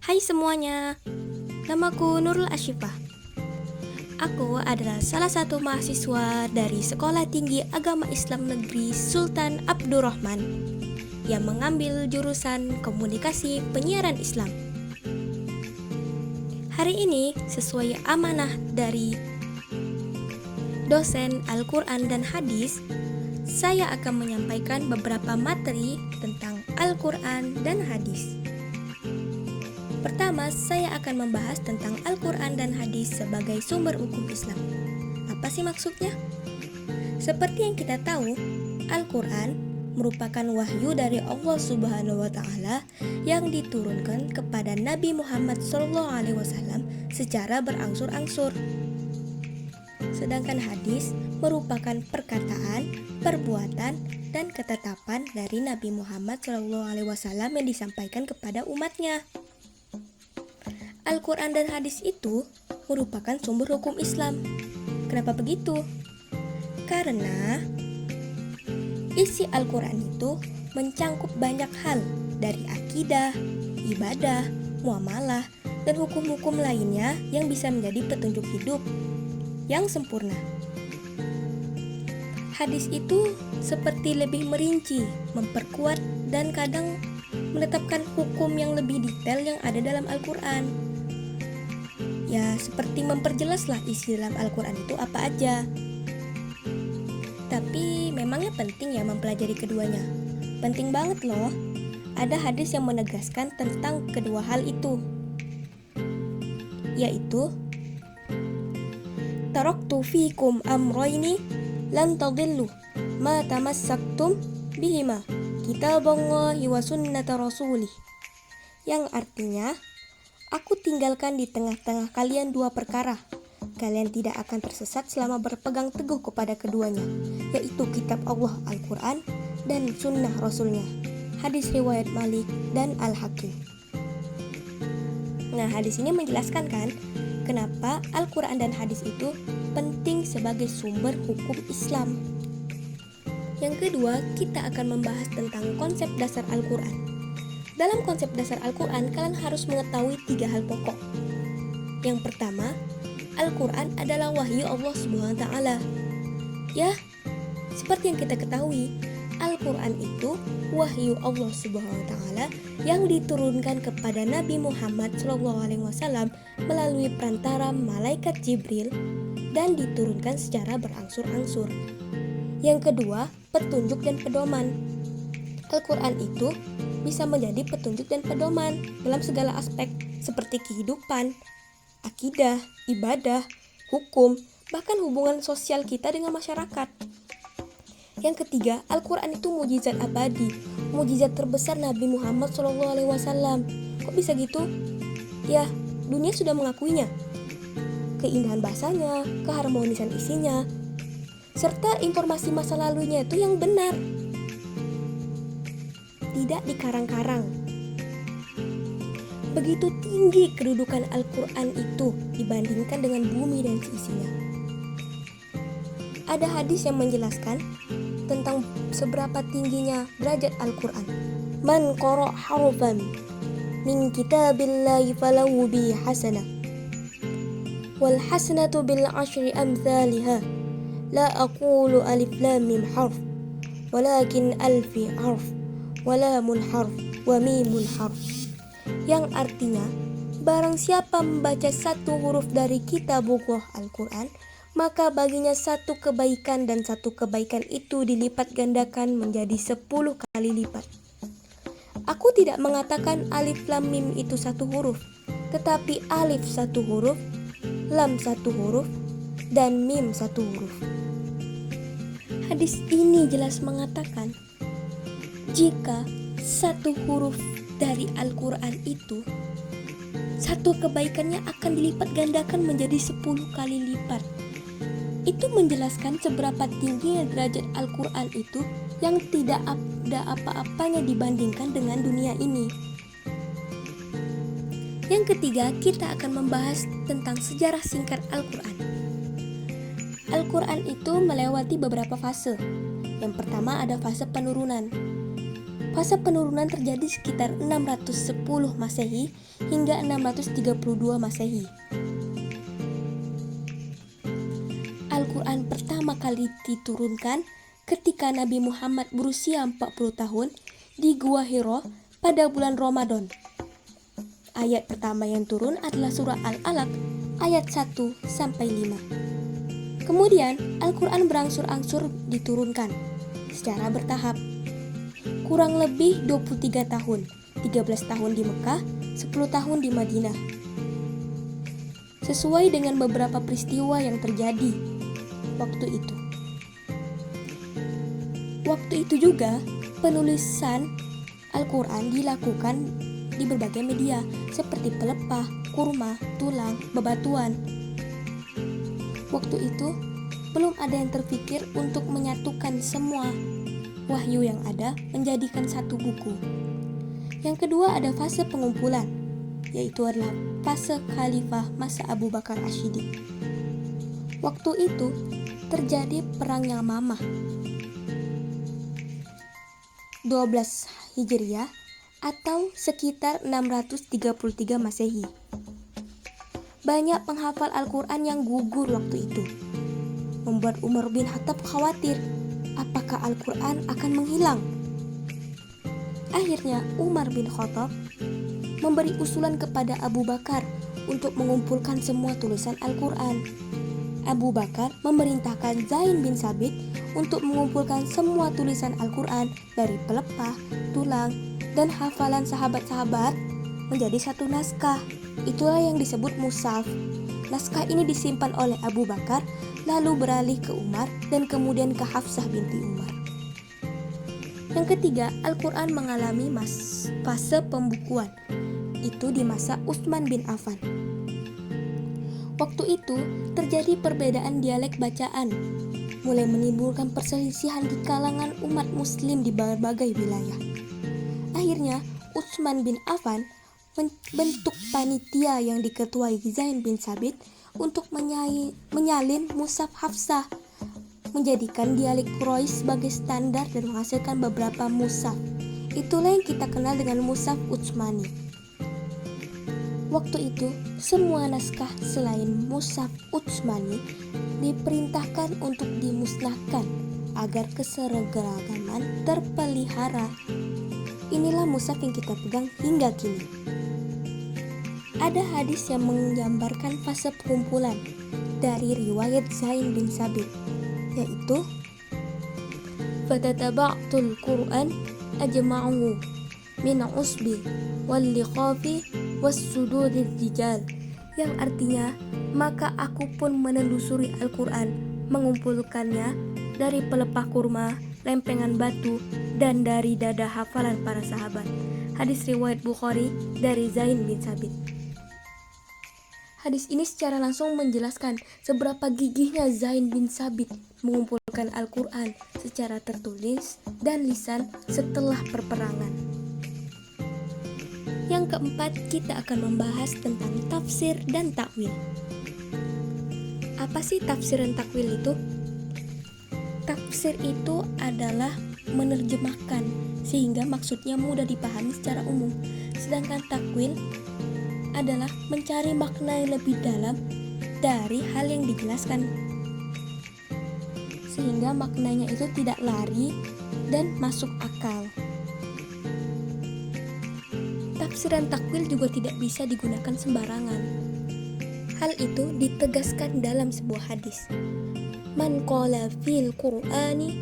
Hai semuanya, namaku Nurul Asyifah. Aku adalah salah satu mahasiswa dari Sekolah Tinggi Agama Islam Negeri Sultan Abdurrahman yang mengambil jurusan Komunikasi Penyiaran Islam. Hari ini, sesuai amanah dari dosen Al-Quran dan Hadis, saya akan menyampaikan beberapa materi tentang Al-Quran dan Hadis. Pertama, saya akan membahas tentang Al-Quran dan Hadis sebagai sumber hukum Islam. Apa sih maksudnya? Seperti yang kita tahu, Al-Quran merupakan wahyu dari Allah Subhanahu wa Ta'ala yang diturunkan kepada Nabi Muhammad SAW secara berangsur-angsur. Sedangkan hadis merupakan perkataan, perbuatan, dan ketetapan dari Nabi Muhammad SAW yang disampaikan kepada umatnya. Al-Quran dan hadis itu merupakan sumber hukum Islam. Kenapa begitu? Karena isi Al-Quran itu mencangkup banyak hal dari akidah, ibadah, muamalah, dan hukum-hukum lainnya yang bisa menjadi petunjuk hidup yang sempurna. Hadis itu seperti lebih merinci, memperkuat, dan kadang menetapkan hukum yang lebih detail yang ada dalam Al-Quran. Ya, seperti memperjelaslah isi dalam Al-Quran itu apa aja. Tapi memangnya penting ya mempelajari keduanya? Penting banget loh. Ada hadis yang menegaskan tentang kedua hal itu, yaitu taraktu fikum amrayni lan tadillu ma tamassaktum bihima kitaballahi wa sunnata rasulih, yang artinya, aku tinggalkan di tengah-tengah kalian dua perkara. Kalian tidak akan tersesat selama berpegang teguh kepada keduanya, yaitu kitab Allah Al-Quran dan sunnah Rasulnya. Hadis riwayat Malik dan Al-Hakim. Nah, hadis ini menjelaskan kan, kenapa Al-Quran dan hadis itu penting sebagai sumber hukum Islam. Yang kedua, kita akan membahas tentang konsep dasar Al-Quran. Dalam konsep dasar Al-Quran, kalian harus mengetahui 3 hal pokok. Yang pertama, Al-Quran adalah wahyu Allah Subhanahu wa Ta'ala. Ya, seperti yang kita ketahui, Al-Quran itu wahyu Allah Subhanahu wa Ta'ala yang diturunkan kepada Nabi Muhammad SAW melalui perantara malaikat Jibril dan diturunkan secara berangsur-angsur. Yang kedua, petunjuk dan pedoman. Al-Quran itu bisa menjadi petunjuk dan pedoman dalam segala aspek seperti kehidupan, akidah, ibadah, hukum, bahkan hubungan sosial kita dengan masyarakat. Yang ketiga, Al-Quran itu mukjizat abadi, mukjizat terbesar Nabi Muhammad SAW. Kok bisa gitu? Ya, dunia sudah mengakuinya. Keindahan bahasanya, keharmonisan isinya, serta informasi masa lalunya itu yang benar, tidak dikarang-karang. Begitu tinggi kedudukan Al-Quran itu dibandingkan dengan bumi dan seisinya. Ada hadis yang menjelaskan tentang seberapa tingginya derajat Al-Quran. Man qara' harfan min kitabillahi falahu bi hasanah wal hasanatu bil ashri amthaliha la aqulu alif lam mim harf walakin alfi harf walamun harf wa mimun harf, yang artinya, barang siapa membaca satu huruf dari kitabullah Al-Quran, maka baginya satu kebaikan dan satu kebaikan itu dilipat gandakan menjadi 10 kali lipat. Aku tidak mengatakan alif lam mim itu satu huruf, tetapi alif satu huruf, lam satu huruf, dan mim satu huruf. Hadis ini jelas mengatakan, jika satu huruf dari Al-Quran itu, satu kebaikannya akan dilipat gandakan menjadi 10 kali lipat. Itu menjelaskan seberapa tingginya derajat Al-Quran itu yang tidak ada apa-apanya dibandingkan dengan dunia ini. Yang ketiga, kita akan membahas tentang sejarah singkat Al-Quran. Al-Quran itu melewati beberapa fase. Yang pertama ada fase penurunan. Fase penurunan terjadi sekitar 610 Masehi hingga 632 Masehi. Al-Quran pertama kali diturunkan ketika Nabi Muhammad berusia 40 tahun di Gua Hiro pada bulan Ramadan. Ayat pertama yang turun adalah surah Al-Alaq ayat 1-5. Kemudian Al-Quran berangsur-angsur diturunkan secara bertahap. Kurang lebih 23 tahun, 13 tahun di Mekah, 10 tahun di Madinah. Sesuai dengan beberapa peristiwa yang terjadi waktu itu. Waktu itu juga penulisan Al-Quran dilakukan di berbagai media seperti pelepah, kurma, tulang, bebatuan. Waktu itu belum ada yang terpikir untuk menyatukan semua wahyu yang ada menjadikan satu buku. Yang kedua ada fase pengumpulan, yaitu adalah fase khalifah masa Abu Bakar Ash-Shiddiq. Waktu itu terjadi perang Yamamah 12 Hijriah atau sekitar 633 Masehi. Banyak penghafal Al-Quran yang gugur waktu itu, membuat Umar bin Khattab khawatir apakah Al-Quran akan menghilang. Akhirnya Umar bin Khattab memberi usulan kepada Abu Bakar untuk mengumpulkan semua tulisan Al-Quran. Abu Bakar memerintahkan Zaid bin Sabit untuk mengumpulkan semua tulisan Al-Quran dari pelepah, tulang, dan hafalan sahabat-sahabat menjadi satu naskah. Itulah yang disebut mushaf. Naskah ini disimpan oleh Abu Bakar, lalu beralih ke Umar dan kemudian ke Hafsah binti Umar. Yang ketiga, Al-Quran mengalami fase pembukuan. Itu di masa Utsman bin Affan. Waktu itu terjadi perbedaan dialek bacaan, mulai menimbulkan perselisihan di kalangan umat muslim di berbagai wilayah. Akhirnya Utsman bin Affan membentuk panitia yang diketuai Zaid bin Sabit untuk menyalin mushaf Hafsah, menjadikan dialek Quraisy sebagai standar dan menghasilkan beberapa mushaf. Itulah yang kita kenal dengan mushaf Utsmani. Waktu itu, semua naskah selain mushaf Utsmani diperintahkan untuk dimusnahkan agar keseragaman terpelihara. Inilah mushaf yang kita pegang hingga kini. Ada hadis yang menggambarkan fase pengumpulan dari riwayat Zaid bin Sabit, yaitu fatataba'tul Qur'an ajma'u min usbi wal liqafi was sududil rijal, yang artinya maka aku pun menelusuri Al-Quran, mengumpulkannya dari pelepah kurma, lempengan batu, dan dari dada hafalan para sahabat. Hadis riwayat Bukhari dari Zaid bin Sabit. Hadis ini secara langsung menjelaskan seberapa gigihnya Zaid bin Sabit mengumpulkan Al-Quran secara tertulis dan lisan setelah perperangan. Yang keempat, kita akan membahas tentang tafsir dan takwil. Apa sih tafsir dan takwil itu? Tafsir itu adalah menerjemahkan sehingga maksudnya mudah dipahami secara umum. Sedangkan takwil adalah mencari makna yang lebih dalam dari hal yang dijelaskan, sehingga maknanya itu tidak lari dan masuk akal. Tafsir dan takwil juga tidak bisa digunakan sembarangan. Hal itu ditegaskan dalam sebuah hadis. Man qala fil Qur'ani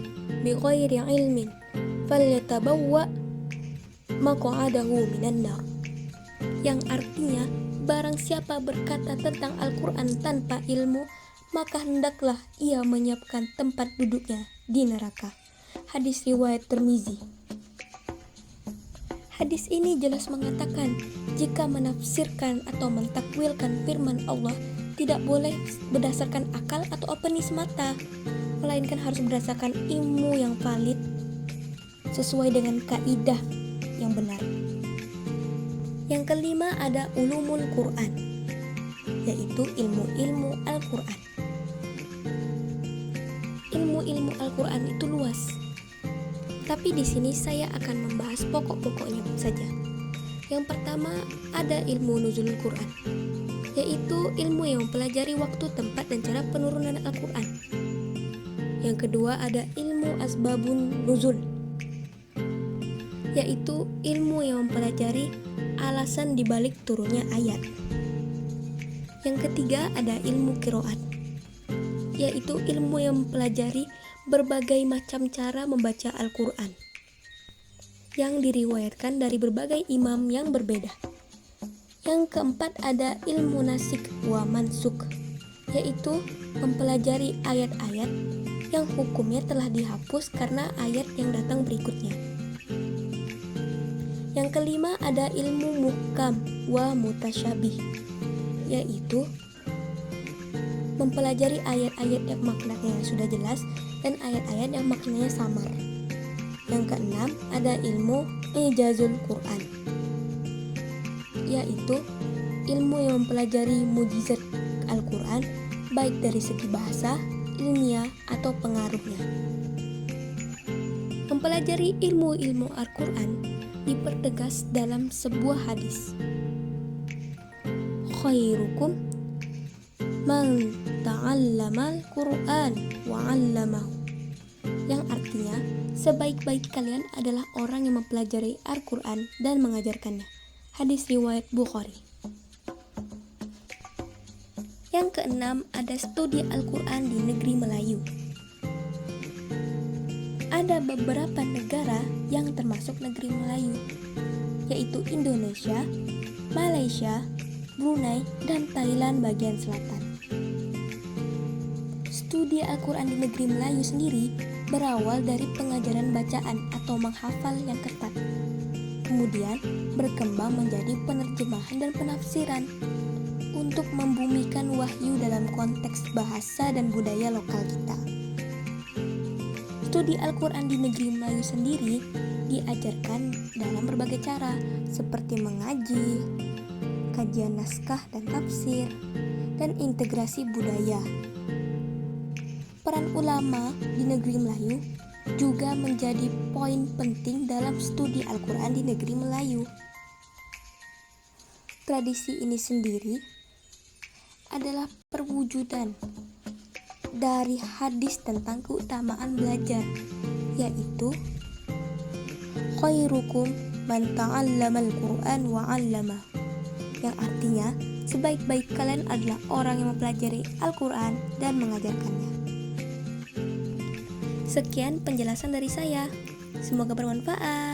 bighairi ilmin falyatabawwa maq'adahu minan nar. Yang artinya, barang siapa berkata tentang Al-Quran tanpa ilmu, maka hendaklah ia menyiapkan tempat duduknya di neraka. Hadis riwayat Tirmizi. Hadis ini jelas mengatakan jika menafsirkan atau mentakwilkan firman Allah tidak boleh berdasarkan akal atau opini semata, melainkan harus berdasarkan ilmu yang valid sesuai dengan kaidah yang benar. Yang kelima ada ulumul Quran, yaitu ilmu-ilmu Al-Quran. Ilmu-ilmu Al-Quran itu luas. Tapi di sini saya akan membahas pokok-pokoknya saja. Yang pertama ada ilmu nuzulul Quran, yaitu ilmu yang mempelajari waktu, tempat, dan cara penurunan Al-Quran. Yang kedua ada ilmu asbabun nuzul, yaitu ilmu yang mempelajari alasan dibalik turunnya ayat. Yang ketiga ada ilmu qiraat, yaitu ilmu yang mempelajari berbagai macam cara membaca Al-Quran yang diriwayatkan dari berbagai imam yang berbeda. Yang keempat ada ilmu nasik wa mansuk, yaitu mempelajari ayat-ayat yang hukumnya telah dihapus karena ayat yang datang berikutnya. Yang kelima ada ilmu muhkam wa mutasyabih, yaitu mempelajari ayat-ayat yang maknanya sudah jelas dan ayat-ayat yang maknanya samar. Yang keenam ada ilmu ijazul Quran, yaitu ilmu yang mempelajari mujizat Al-Quran baik dari segi bahasa, ilmiah, atau pengaruhnya. Mempelajari ilmu-ilmu Al-Quran dipertegas dalam sebuah hadis. Khairukum man ta'allamal Qur'an wa 'allamahu, yang artinya sebaik-baik kalian adalah orang yang mempelajari Al-Quran dan mengajarkannya. Hadis riwayat Bukhari. Yang keenam ada studi Al-Quran di negeri Melayu. Ada beberapa negara yang termasuk negeri Melayu, yaitu Indonesia, Malaysia, Brunei, dan Thailand bagian selatan. Studi Al-Quran di negeri Melayu sendiri berawal dari pengajaran bacaan atau menghafal yang ketat, kemudian berkembang menjadi penerjemahan dan penafsiran untuk membumikan wahyu dalam konteks bahasa dan budaya lokal kita. Studi Al-Quran di negeri Melayu sendiri diajarkan dalam berbagai cara, seperti mengaji, kajian naskah dan tafsir, dan integrasi budaya. Peran ulama di negeri Melayu juga menjadi poin penting dalam studi Al-Quran di negeri Melayu. Tradisi ini sendiri adalah perwujudan dari hadis tentang keutamaan belajar, yaitu khairukum man ta'allamal Qur'an wa 'allamahu, yang artinya sebaik-baik kalian adalah orang yang mempelajari Al-Quran dan mengajarkannya. Sekian penjelasan dari saya, semoga bermanfaat.